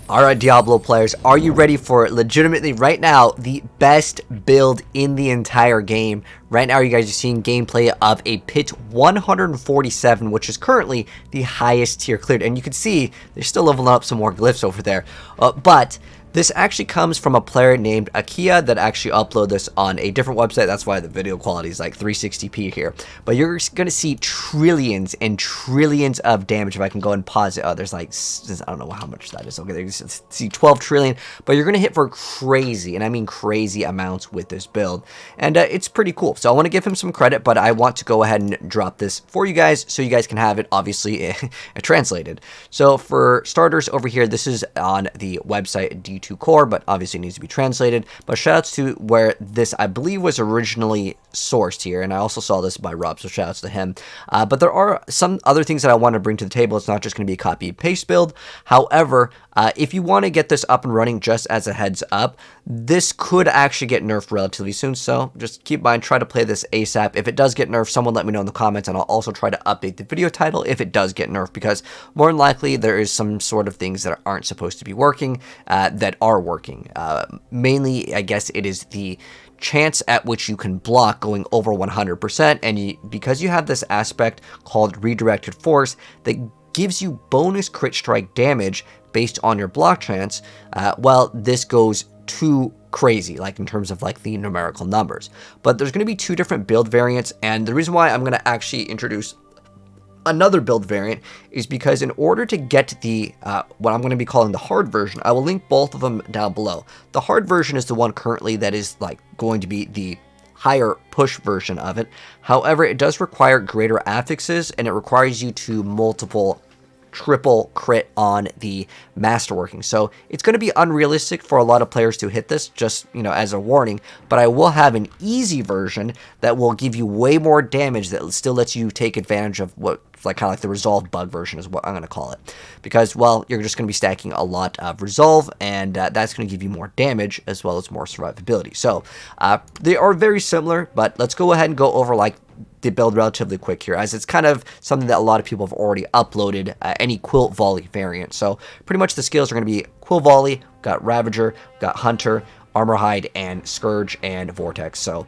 Alright, Diablo players, are you ready for legitimately right now the best build in the entire game? Right now you guys are seeing gameplay of a Pit 147, which is currently the highest tier cleared. And you can see they're still leveling up some more glyphs over there. But this actually comes from a player named Akiha that actually uploaded this on a different website. That's why the video quality is like 360p here. But you're going to see trillions and trillions of damage. If I can go and pause it. Oh, there's like, I don't know how much that is. Okay, there you see 12 trillion. But you're going to hit for crazy, and I mean crazy amounts with this build. And it's pretty cool. So I want to give him some credit, but I want to go ahead and drop this for you guys so you guys can have it, obviously, translated. So for starters over here, this is on the website D2 Core, but obviously it needs to be translated. But shoutouts to where this, I believe, was originally sourced here, and I also saw this by Rob, so shoutouts to him. But there are some other things that I want to bring to the table. It's not just going to be a copy and paste build. However, if you want to get this up and running, just as a heads up, this could actually get nerfed relatively soon, so just keep in mind, try to play this ASAP. If it does get nerfed, someone let me know in the comments, and I'll also try to update the video title if it does get nerfed, because more than likely there is some sort of things that aren't supposed to be working that are working. Mainly, I guess it is the chance at which you can block going over 100%, and because you have this aspect called redirected force that gives you bonus crit strike damage based on your block chance, well, this goes too crazy, like in terms of like the numerical numbers. But there's going to be two different build variants, and the reason why I'm going to actually introduce another build variant is because in order to get the what I'm going to be calling the hard version, I will link both of them down below. The hard version is the one currently that is like going to be the higher push version of it. However, it does require greater affixes, and it requires you to triple crit on the masterworking. So it's going to be unrealistic for a lot of players to hit this, just, you know, as a warning. But I will have an easy version that will give you way more damage that still lets you take advantage of what, like, kind of like the resolve bug version is what I'm going to call it. Because, well, you're just going to be stacking a lot of resolve, and that's going to give you more damage as well as more survivability. So they are very similar, but let's go ahead and go over like the build relatively quick here, as it's kind of something that a lot of people have already uploaded, any Quill Volley variant. So pretty much the skills are going to be Quill Volley, got Ravager, got Hunter, Armor Hide, and Scourge, and Vortex. So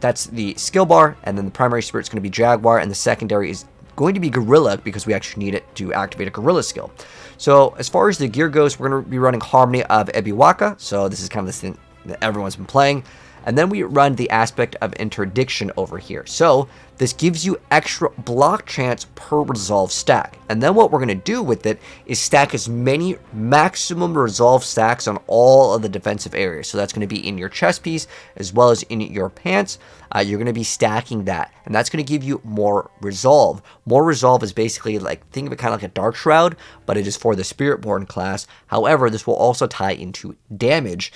that's the skill bar, and then the primary spirit is going to be Jaguar, and the secondary is going to be Gorilla, because we actually need it to activate a Gorilla skill. So as far as the gear goes, we're going to be running Harmony of Ebiwaka, so this is kind of the thing that everyone's been playing. And then we run the aspect of Interdiction over here. So this gives you extra block chance per resolve stack. And then what we're going to do with it is stack as many maximum resolve stacks on all of the defensive areas. So that's going to be in your chest piece as well as in your pants. You're going to be stacking that, and that's going to give you more resolve. More resolve is basically like, think of it kind of like a Dark Shroud, but it is for the SpiritBorn class. However, this will also tie into damage,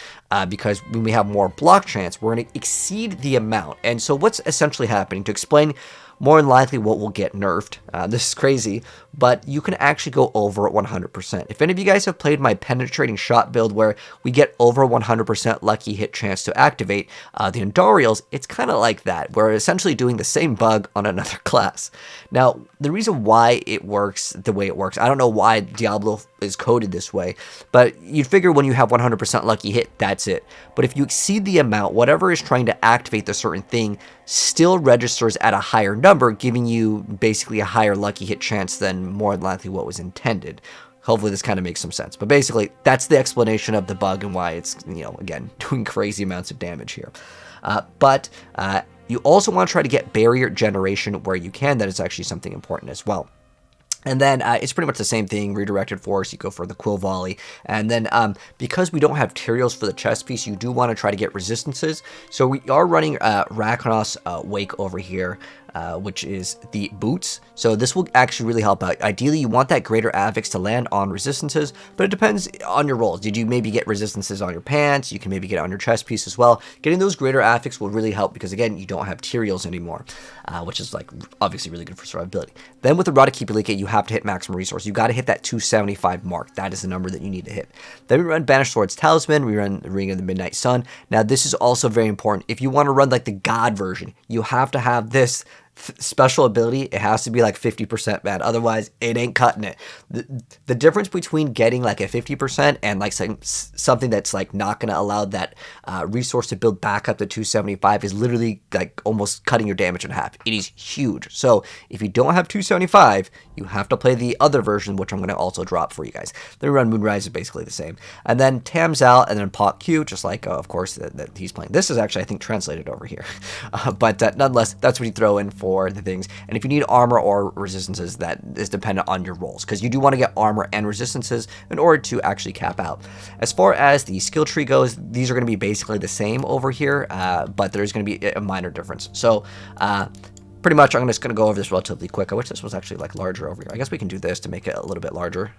because when we have more block chance, we're going to exceed the amount. And so what's essentially happening, to explain more than likely what will get nerfed, this is crazy, but you can actually go over 100%. If any of you guys have played my penetrating shot build where we get over 100% lucky hit chance to activate the Andariels, it's kind of like that. We're essentially doing the same bug on another class. Now, the reason why it works the way it works, I don't know why Diablo is coded this way, but you'd figure when you have 100% lucky hit, that's it. But if you exceed the amount, whatever is trying to activate the certain thing still registers at a higher number, giving you basically a higher lucky hit chance than more than likely what was intended. Hopefully this kind of makes some sense. But basically, that's the explanation of the bug and why it's, you know, again, doing crazy amounts of damage here. You also want to try to get barrier generation where you can. That is actually something important as well. And then it's pretty much the same thing, redirected force, you go for the Quill Volley. And then because we don't have materials for the chest piece, you do want to try to get resistances. So we are running Rakonos Wake over here, which is the boots. So this will actually really help out. Ideally, you want that greater affix to land on resistances, but it depends on your rolls. Did you maybe get resistances on your pants? You can maybe get it on your chest piece as well. Getting those greater affix will really help because, again, you don't have materials anymore, which is like obviously really good for survivability. Then with the Rada Kipalika, you have to hit maximum resource. You got to hit that 275 mark. That is the number that you need to hit. Then we run Banished Sword's Talisman. We run the Ring of the Midnight Sun. Now, this is also very important. If you want to run like the God version, you have to have this special ability, it has to be like 50%, man. Otherwise, it ain't cutting it. The difference between getting like a 50% and like something that's like not going to allow that resource to build back up to 275 is literally like almost cutting your damage in half. It is huge. So if you don't have 275, you have to play the other version, which I'm going to also drop for you guys. The run Moonrise is basically the same. And then Tam's out, and then Pot Q, just like, of course, that he's playing. This is actually, I think, translated over here. But nonetheless, that's what you throw in for the things. And if you need armor or resistances, that is dependent on your rolls, because you do want to get armor and resistances in order to actually cap out. As far as the skill tree goes, these are going to be basically the same over here, but there's going to be a minor difference. So, pretty much, I'm just going to go over this relatively quick. I wish this was actually like larger over here. I guess we can do this to make it a little bit larger.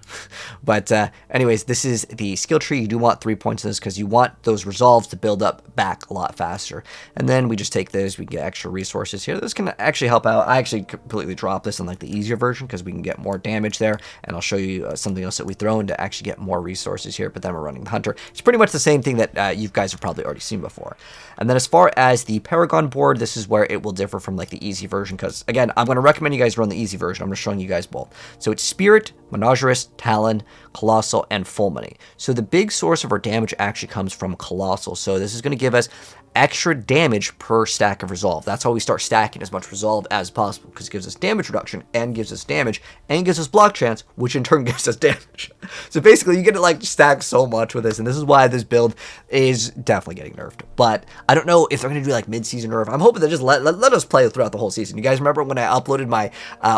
But anyways, this is the skill tree. You do want 3 points in this because you want those resolves to build up back a lot faster. And then we just take this. We get extra resources here. This can actually help out. I actually completely dropped this in like the easier version because we can get more damage there. And I'll show you something else that we throw in to actually get more resources here. But then we're running the Hunter. It's pretty much the same thing that you guys have probably already seen before. And then as far as the Paragon board, this is where it will differ from like the easy version, because again, I'm going to recommend you guys run the easy version. I'm just showing you guys both. So it's Spirit, Menagerist, Talon, Colossal, and Fulminy. So the big source of our damage actually comes from Colossal. So this is going to give us extra damage per stack of resolve. That's how we start stacking as much resolve as possible, because it gives us damage reduction and gives us damage and gives us block chance, which in turn gives us damage. So basically you get to like stack so much with this, and this is why this build is definitely getting nerfed. But I don't know if they're going to do like mid-season nerf. I'm hoping they just let us play throughout the whole season. You guys remember when I uploaded my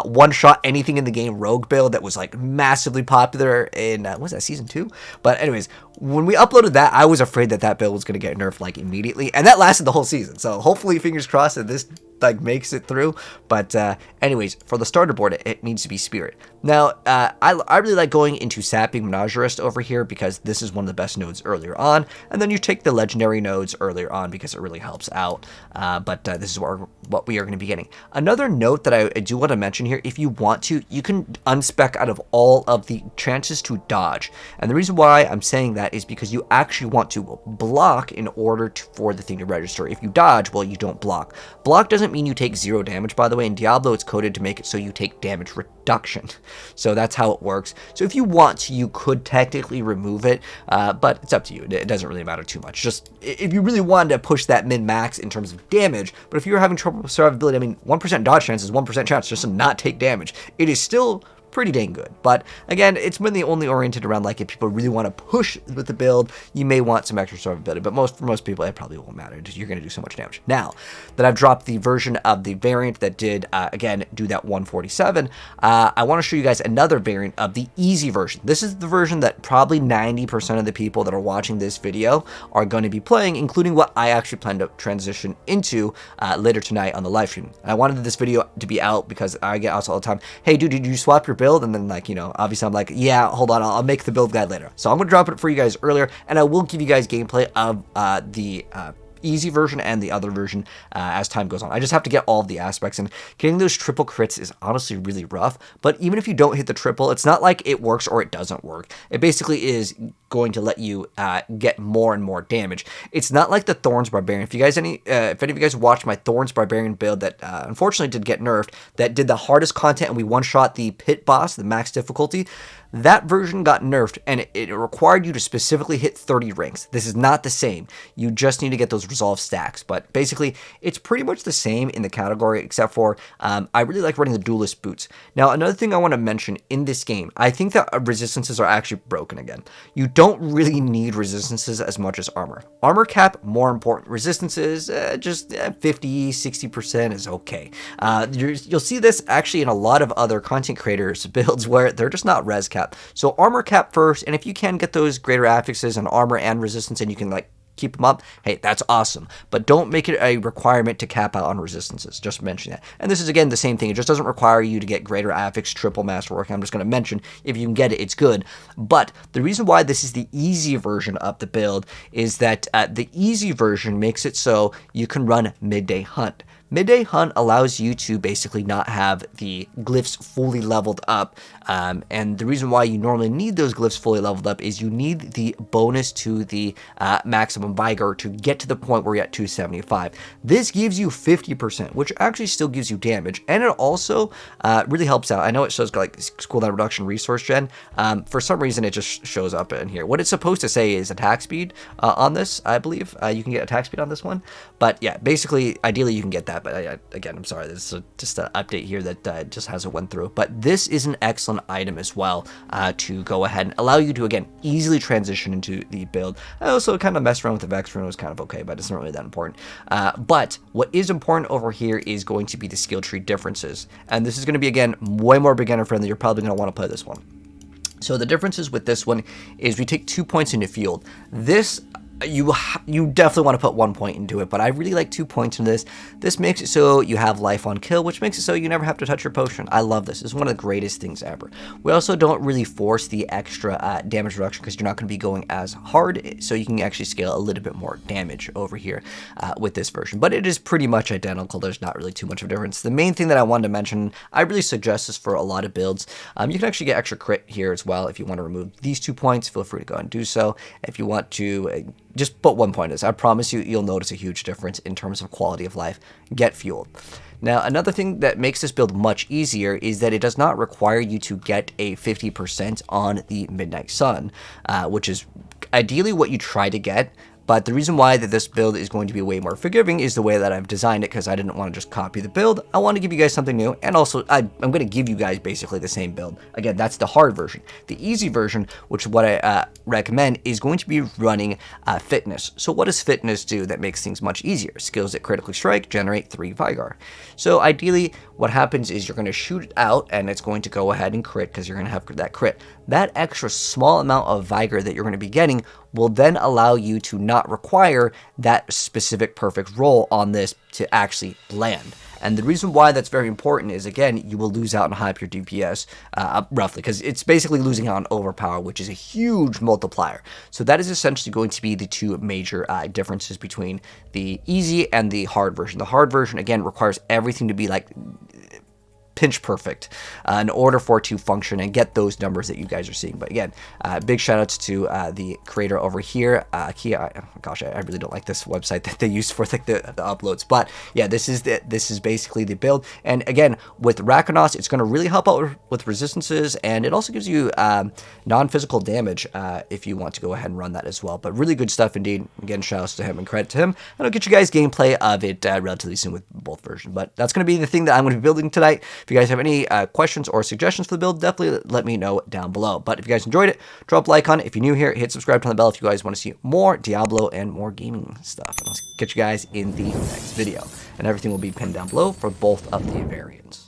one-shot anything in the game rogue build that was like massively popular in, what was that, season 2? But anyways, when we uploaded that, I was afraid that build was going to get nerfed like immediately, and that lasted the whole season. So hopefully, fingers crossed that this like makes it through. But anyways, for the starter board, it needs to be Spirit. Now, I really like going into Sapping Menagerist over here because this is one of the best nodes earlier on, and then you take the legendary nodes earlier on because it really helps out. But this is what we are going to be getting. Another note that I do want to mention here, if you want to, you can unspec out of all of the chances to dodge. And the reason why I'm saying that is because you actually want to block in order for the thing to register. If you dodge, well, you don't block. Block doesn't mean you take 0 damage, by the way. In Diablo, it's coded to make it so you take damage reduction. So that's how it works. So if you want to, you could technically remove it, but it's up to you. It doesn't really matter too much. Just if you really wanted to push that min-max in terms of damage, but if you're having trouble with survivability, I mean, 1% dodge chance is 1% chance just to not take damage. It is still pretty dang good. But again, it's mainly only oriented around like if people really want to push with the build, you may want some extra survivability, but for most people it probably won't matter. You're going to do so much damage. Now that I've dropped the version of the variant that did again do that 147, I want to show you guys another variant of the easy version. This is the version that probably 90% of the people that are watching this video are going to be playing, including what I actually plan to transition into later tonight on the live stream. I wanted this video to be out because I get asked all the time, hey dude, did you swap your build? And then like, you know, obviously I'm like, yeah, hold on, I'll make the build guide later. So I'm gonna drop it for you guys earlier, and I will give you guys gameplay of the easy version and the other version as time goes on. I just have to get all of the aspects, and getting those triple crits is honestly really rough. But even if you don't hit the triple, it's not like it works or it doesn't work. It basically is going to let you get more and more damage. It's not like the Thorns Barbarian. If any of you guys watched my Thorns Barbarian build that unfortunately did get nerfed, that did the hardest content, and we one-shot the pit boss, the max difficulty, that version got nerfed, and it required you to specifically hit 30 ranks. This is not the same. You just need to get those resolve stacks. But basically, it's pretty much the same in the category, except for I really like running the duelist boots. Now, another thing I want to mention in this game, I think that resistances are actually broken again. You don't really need resistances as much as armor. Armor cap, more important. Resistances, just 50, 60% is okay. You'll see this actually in a lot of other content creators' builds where they're just not res cap. So armor cap first, and if you can get those greater affixes on armor and resistance, and you can like keep them up, hey, that's awesome. But don't make it a requirement to cap out on resistances. Just mention that. And this is again the same thing. It just doesn't require you to get greater affix, triple masterwork. I'm just going to mention if you can get it, it's good. But the reason why this is the easy version of the build is that the easy version makes it so you can run midday hunt. Midday Hunt allows you to basically not have the glyphs fully leveled up, and the reason why you normally need those glyphs fully leveled up is you need the bonus to the maximum vigor to get to the point where you're at 275. This gives you 50%, which actually still gives you damage, and it also really helps out. I know it shows like cooldown reduction, resource gen. For some reason, it just shows up in here. What it's supposed to say is attack speed on this, I believe. You can get attack speed on this one, but yeah, basically, ideally you can get that, but again, I'm sorry, this is just an update here that just hasn't went through, but this is an excellent item as well to go ahead and allow you to, again, easily transition into the build. I also kind of messed around with the Vex rune, was kind of okay, but it's not really that important. But what is important over here is going to be the skill tree differences, and this is going to be, again, way more beginner friendly. You're probably going to want to play this one. So the differences with this one is we take 2 points into field. This you definitely want to put 1 point into it, but I really like 2 points in this. This makes it so you have life on kill, which makes it so you never have to touch your potion. I love this. It's one of the greatest things ever. We also don't really force the extra damage reduction because you're not going to be going as hard, so you can actually scale a little bit more damage over here with this version. But it is pretty much identical. There's not really too much of a difference. The main thing that I wanted to mention, I really suggest this for a lot of builds. You can actually get extra crit here as well. If you want to remove these 2 points, feel free to go and do so. If you want to just put 1 point in this, I promise you'll notice a huge difference in terms of quality of life. Get fueled. Now, another thing that makes this build much easier is that it does not require you to get a 50% on the Midnight Sun, which is ideally what you try to get. But the reason why that this build is going to be way more forgiving is the way that I've designed it, because I didn't want to just copy the build. I want to give you guys something new, and also I'm going to give you guys basically the same build. Again, that's the hard version. The easy version, which is what I recommend, is going to be running fitness. So what does fitness do that makes things much easier? Skills that critically strike generate 3 Vigor. So ideally, what happens is you're going to shoot it out, and it's going to go ahead and crit because you're going to have that crit. That extra small amount of Vigor that you're going to be getting will then allow you to not require that specific perfect roll on this to actually land. And the reason why that's very important is, again, you will lose out on hype your DPS roughly, because it's basically losing out on overpower, which is a huge multiplier. So that is essentially going to be the 2 major differences between the easy and the hard version. The hard version, again, requires everything to be like pinch perfect in order for it to function and get those numbers that you guys are seeing. But again, big shout outs to the creator over here, Akiha. Gosh, I really don't like this website that they use for like the uploads. But yeah, this is basically the build. And again, with Rakonos, it's going to really help out with resistances, and it also gives you non-physical damage if you want to go ahead and run that as well. But really good stuff indeed. Again, shout outs to him and credit to him. And I'll get you guys gameplay of it relatively soon with both versions. But that's going to be the thing that I'm going to be building tonight. If you guys have any questions or suggestions for the build, definitely let me know down below. But if you guys enjoyed it, drop a like on it. If you're new here, hit subscribe, turn the bell if you guys want to see more Diablo and more gaming stuff. And I'll catch you guys in the next video. And everything will be pinned down below for both of the variants.